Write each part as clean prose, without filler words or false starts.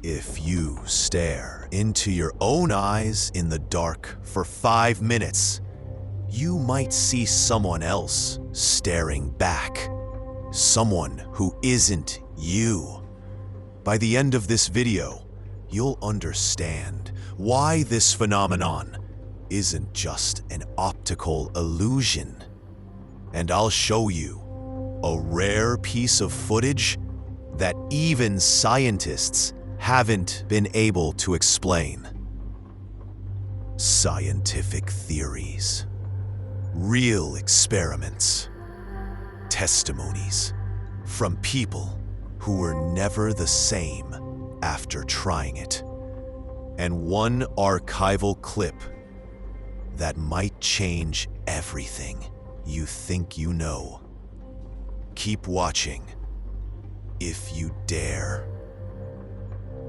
If you stare into your own eyes in the dark for 5 minutes, you might see someone else staring back. Someone who isn't you. By the end of this video, you'll understand why this phenomenon isn't just an optical illusion. And I'll show you a rare piece of footage that even scientists haven't been able to explain. Scientific theories, real experiments, testimonies from people who were never the same after trying it, and one archival clip that might change everything you think you know. Keep watching if you dare.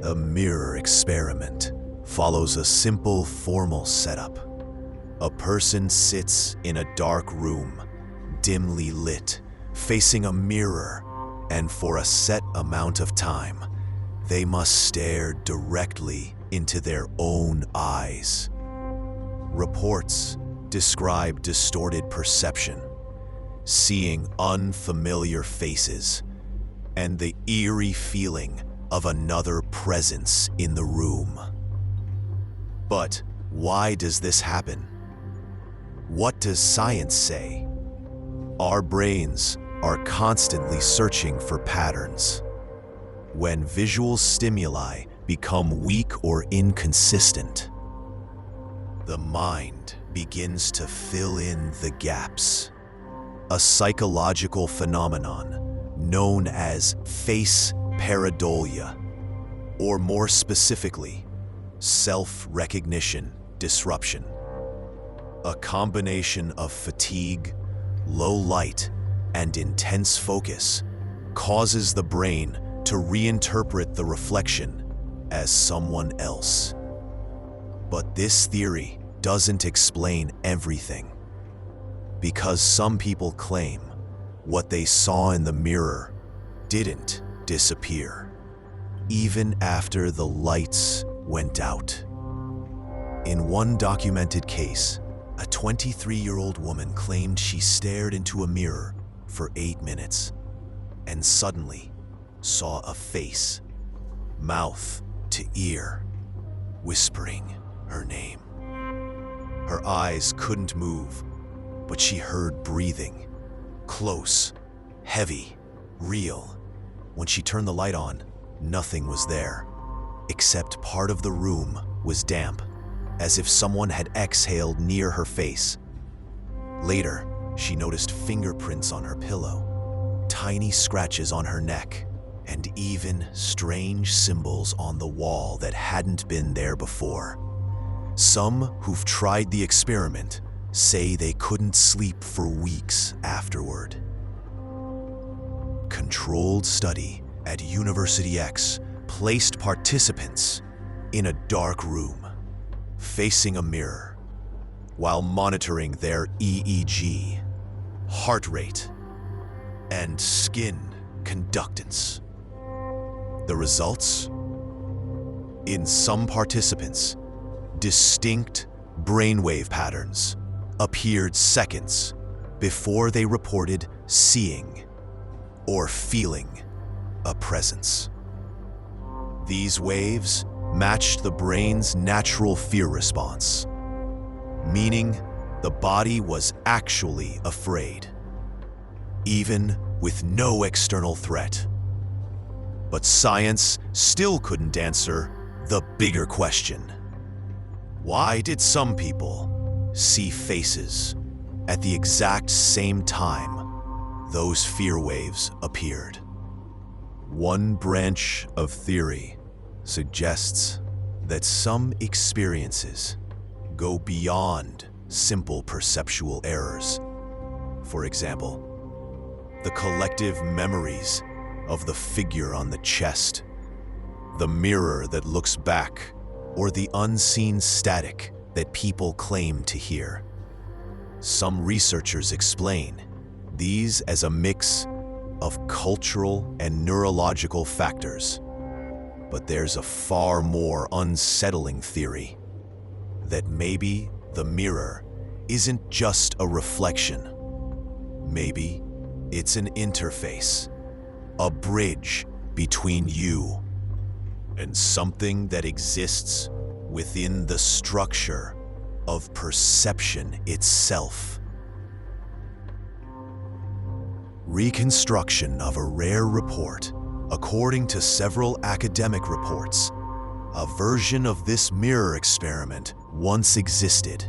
A mirror experiment follows a simple formal setup. A person sits in a dark room, dimly lit, facing a mirror, and for a set amount of time, they must stare directly into their own eyes. Reports describe distorted perception, seeing unfamiliar faces, and the eerie feeling of another presence in the room. But why does this happen? What does science say? Our brains are constantly searching for patterns. When visual stimuli become weak or inconsistent, the mind begins to fill in the gaps. A psychological phenomenon known as face pareidolia, or more specifically, self-recognition disruption. A combination of fatigue, low light, and intense focus causes the brain to reinterpret the reflection as someone else. But this theory doesn't explain everything, because some people claim what they saw in the mirror didn't disappear, even after the lights went out. In one documented case, a 23-year-old woman claimed she stared into a mirror for 8 minutes and suddenly saw a face, mouth to ear, whispering her name. Her eyes couldn't move, but she heard breathing, close, heavy, real. When she turned the light on, nothing was there, except part of the room was damp, as if someone had exhaled near her face. Later, she noticed fingerprints on her pillow, tiny scratches on her neck, and even strange symbols on the wall that hadn't been there before. Some who've tried the experiment say they couldn't sleep for weeks afterward. Controlled study at University X placed participants in a dark room, facing a mirror, while monitoring their EEG, heart rate, and skin conductance. The results? In some participants, distinct brainwave patterns appeared seconds before they reported seeing or feeling a presence. These waves matched the brain's natural fear response, meaning the body was actually afraid, even with no external threat. But science still couldn't answer the bigger question. Why did some people see faces at the exact same time those fear waves appeared? One branch of theory suggests that some experiences go beyond simple perceptual errors. For example, the collective memories of the figure on the chest, the mirror that looks back, or the unseen static that people claim to hear. Some researchers explain these as a mix of cultural and neurological factors. But there's a far more unsettling theory, that maybe the mirror isn't just a reflection. Maybe it's an interface, a bridge between you and something that exists within the structure of perception itself. Reconstruction of a rare report. According to several academic reports, a version of this mirror experiment once existed.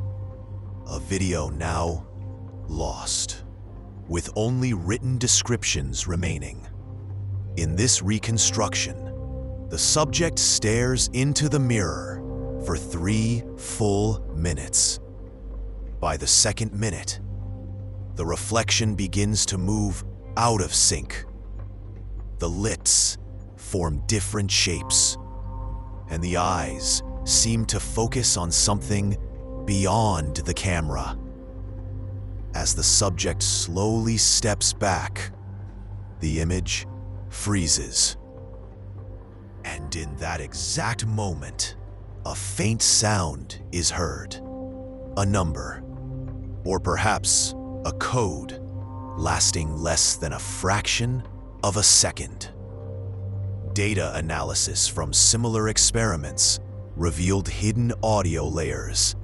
A video now lost, with only written descriptions remaining. In this reconstruction, the subject stares into the mirror for 3 full minutes. By the second minute, the reflection begins to move out of sync. The lids form different shapes, and the eyes seem to focus on something beyond the camera. As the subject slowly steps back, the image freezes. And in that exact moment, a faint sound is heard. A number, or perhaps a code, lasting less than a fraction of a second. Data analysis from similar experiments revealed hidden audio layers,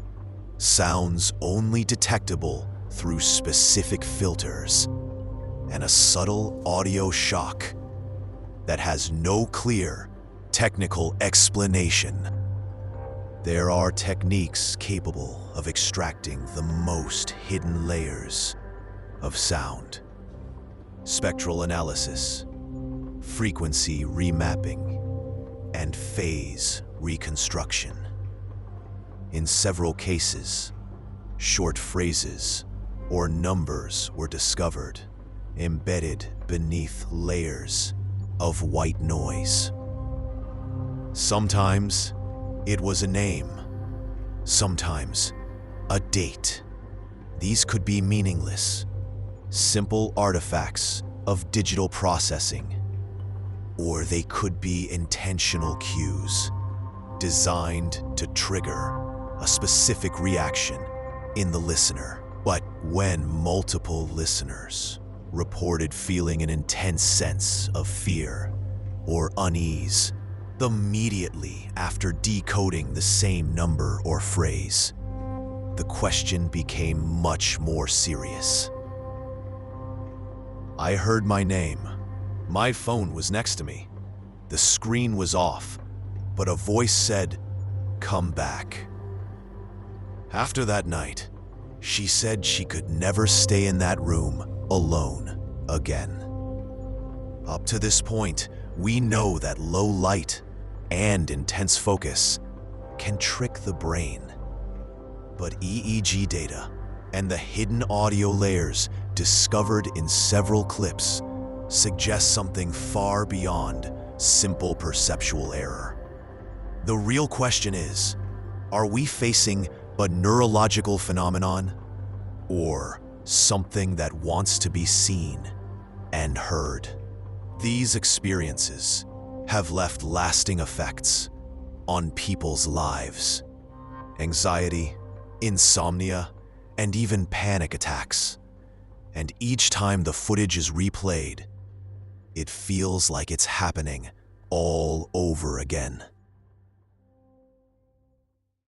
sounds only detectable through specific filters, and a subtle audio shock that has no clear technical explanation. There are techniques capable of extracting the most hidden layers of sound. Spectral analysis, frequency remapping, and phase reconstruction. In several cases, short phrases or numbers were discovered, embedded beneath layers of white noise. Sometimes it was a name, sometimes a date. These could be meaningless, simple artifacts of digital processing, or they could be intentional cues designed to trigger a specific reaction in the listener. But when multiple listeners reported feeling an intense sense of fear or unease immediately after decoding the same number or phrase, the question became much more serious. I heard my name. My phone was next to me. The screen was off, but a voice said, "Come back." After that night, she said she could never stay in that room alone again. Up to this point, we know that low light and intense focus can trick the brain. But EEG data and the hidden audio layers discovered in several clips suggest something far beyond simple perceptual error. The real question is, are we facing a neurological phenomenon or something that wants to be seen and heard? These experiences have left lasting effects on people's lives. Anxiety, insomnia, and even panic attacks. And each time the footage is replayed, it feels like it's happening all over again.